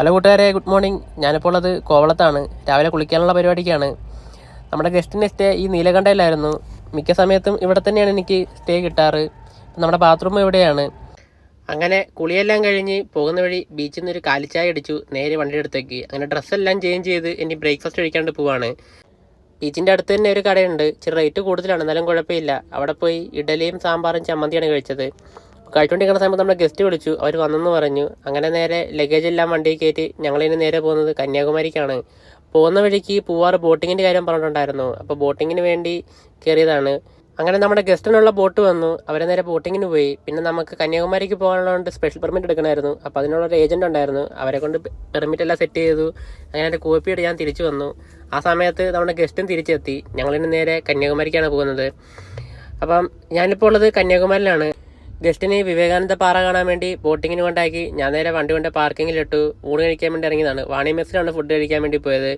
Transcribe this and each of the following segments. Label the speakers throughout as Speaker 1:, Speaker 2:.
Speaker 1: Hello കൂട്ടുകാരെ, good morning. ഞാനിപ്പോൾ ഉള്ളത് കോവളത്താണ്. രാവിലെ കുളിക്കാനുള്ള പരിപാടിക്കാണ്. നമ്മുടെ ഗസ്റ്റിൻ്റെ സ്റ്റേ ഈ നീലകണ്ഠയിലായിരുന്നു. മിക്ക സമയത്തും ഇവിടെ തന്നെയാണ് എനിക്ക് സ്റ്റേ കിട്ടാറ്. നമ്മുടെ ബാത്റൂം ഇവിടെയാണ്. അങ്ങനെ കുളിയെല്ലാം കഴിഞ്ഞ് പോകുന്ന വഴി ബീച്ചിൽ നിന്നൊരു കാലിച്ചായ അടിച്ചു. നേരെ വണ്ടിയുടെ അടുത്തേക്ക് അങ്ങനെ ഡ്രസ്സെല്ലാം ചേഞ്ച് ചെയ്ത് ഇനി ബ്രേക്ക്ഫാസ്റ്റ് കഴിക്കാണ്ട് പോവാണ്. ബീച്ചിൻ്റെ അടുത്ത് തന്നെ ഒരു കടയുണ്ട്. ഇച്ചിരി റേറ്റ് കൂടുതലാണ്, എന്നാലും കുഴപ്പമില്ല. അവിടെ പോയി ഇഡലിയും സാമ്പാറും ചമ്മന്തിയാണ് കഴിച്ചത്. കഴിച്ചുകൊണ്ടിരിക്കുന്ന സമയത്ത് നമ്മുടെ ഗസ്റ്റ് വിളിച്ചു. അവർ വന്നെന്ന് പറഞ്ഞു. അങ്ങനെ നേരെ ലഗേജ് എല്ലാം വണ്ടിയിൽ കയറ്റി ഞങ്ങളിനി നേരെ പോകുന്നത് കന്യാകുമാരിക്കാണ്. പോകുന്ന വഴിക്ക് പൂവാറ് ബോട്ടിങ്ങിൻ്റെ കാര്യം പറഞ്ഞിട്ടുണ്ടായിരുന്നു. അപ്പോൾ ബോട്ടിങ്ങിന് വേണ്ടി കയറിയതാണ്. അങ്ങനെ നമ്മുടെ ഗസ്റ്റിനുള്ള ബോട്ട് വന്നു. അവരെ നേരെ ബോട്ടിങ്ങിന് പോയി. പിന്നെ നമുക്ക് കന്യാകുമാരിക്ക് പോകാനുള്ളതുകൊണ്ട് സ്പെഷ്യൽ പെർമിറ്റ് എടുക്കണമായിരുന്നു. അപ്പോൾ അതിനുള്ളൊരു ഏജൻറ് ഉണ്ടായിരുന്നു. അവരെ കൊണ്ട് പെർമിറ്റ് എല്ലാം സെറ്റ് ചെയ്തു. അങ്ങനെ എൻ്റെ കോപ്പിയിട്ട് ഞാൻ തിരിച്ചു വന്നു. ആ സമയത്ത് നമ്മുടെ ഗസ്റ്റും തിരിച്ചെത്തി. ഞങ്ങളിന് നേരെ കന്യാകുമാരിക്കാണ് പോകുന്നത്. അപ്പം ഞാനിപ്പോൾ ഉള്ളത് കന്യാകുമാരിയിലാണ്. ഗസ്റ്റിന് വിവേകാനന്ദ പാറ കാണാൻ വേണ്ടി ബോട്ടിങ്ങിന് കൊണ്ടാക്കി. ഞാൻ നേരെ വണ്ടി കൊണ്ട് പാർക്കിങ്ങിലിട്ടു. ഊണ് കഴിക്കാൻ വേണ്ടി ഇറങ്ങിയതാണ്. വാണി മെസ്സിലാണ് ഫുഡ് കഴിക്കാൻ വേണ്ടി പോയത്.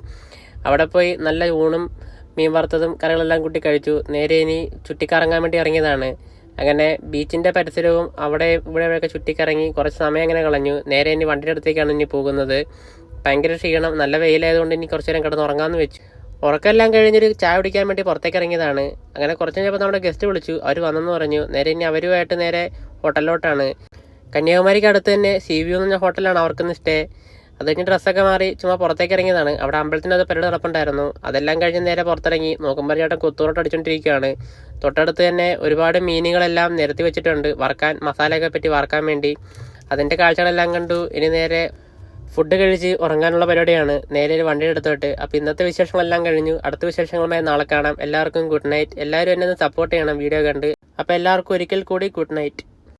Speaker 1: അവിടെ പോയി നല്ല ഊണും മീൻ വറുത്തതും കറികളെല്ലാം കൂട്ടി കഴിച്ചു. നേരെ ഇനി ചുറ്റിക്കറങ്ങാൻ വേണ്ടി ഇറങ്ങിയതാണ്. അങ്ങനെ ബീച്ചിൻ്റെ പരിസരവും അവിടെ ഇവിടെയൊക്കെ ചുറ്റിക്കറങ്ങി കുറച്ച് സമയം അങ്ങനെ കളഞ്ഞു. നേരെ ഇനി വണ്ടിയുടെ അടുത്തേക്കാണ് ഇനി പോകുന്നത്. ഭയങ്കര ക്ഷീണം, നല്ല വെയിലായതുകൊണ്ട് ഇനി കുറച്ച് നേരം കിടന്ന് ഉറങ്ങാമെന്ന് വെച്ചു. ഉറക്കെല്ലാം കഴിഞ്ഞൊരു ചായ കുടിക്കാൻ വേണ്ടി പുറത്തേക്ക് ഇറങ്ങിയതാണ്. അങ്ങനെ കുറച്ച് കഴിഞ്ഞപ്പോൾ നമ്മുടെ ഗസ്റ്റ് വിളിച്ചു. അവർ വന്നെന്ന് പറഞ്ഞു. നേരെ ഇനി അവരുമായിട്ട് നേരെ ഹോട്ടലിലോട്ടാണ്. കന്യാകുമാരിക്ക് അടുത്ത് തന്നെ സി വ്യൂ എന്ന് പറഞ്ഞ ഹോട്ടലാണ് അവർക്കിന്ന് സ്റ്റേ. അത് കഴിഞ്ഞ് ഡ്രസ്സൊക്കെ മാറി ചുമ്മാ പുറത്തേക്ക് ഇറങ്ങിയതാണ്. അവിടെ അമ്പലത്തിൻ്റെ അത് പരിപാടി നടപ്പുണ്ടായിരുന്നു. അതെല്ലാം കഴിഞ്ഞ് നേരെ പുറത്തിറങ്ങി നോക്കുമ്പോൾ ചേട്ടൻ കുത്തോട്ട് അടിച്ചുകൊണ്ടിരിക്കുകയാണ്. തൊട്ടടുത്ത് തന്നെ ഒരുപാട് മീനുകളെല്ലാം നിരത്തി വെച്ചിട്ടുണ്ട് വറുക്കാൻ, മസാലയൊക്കെ പറ്റി വറുക്കാൻ വേണ്ടി. അതിൻ്റെ കാഴ്ചകളെല്ലാം കണ്ടു. ഇനി നേരെ ഫുഡ് കഴിച്ച് ഉറങ്ങാനുള്ള പരിപാടിയാണ്. നേരെ ഒരു വണ്ടി എടുത്തോട്ട്. അപ്പോൾ ഇന്നത്തെ വിശേഷങ്ങളെല്ലാം കഴിഞ്ഞു. അടുത്ത വിശേഷങ്ങളുമായി നാളെ കാണാം. എല്ലാവർക്കും ഗുഡ് നൈറ്റ്. എല്ലാവരും എന്നെ ഒന്ന് സപ്പോർട്ട് ചെയ്യണം വീഡിയോ കണ്ട്. അപ്പോൾ എല്ലാവർക്കും ഒരിക്കൽ കൂടി ഗുഡ് നൈറ്റ്.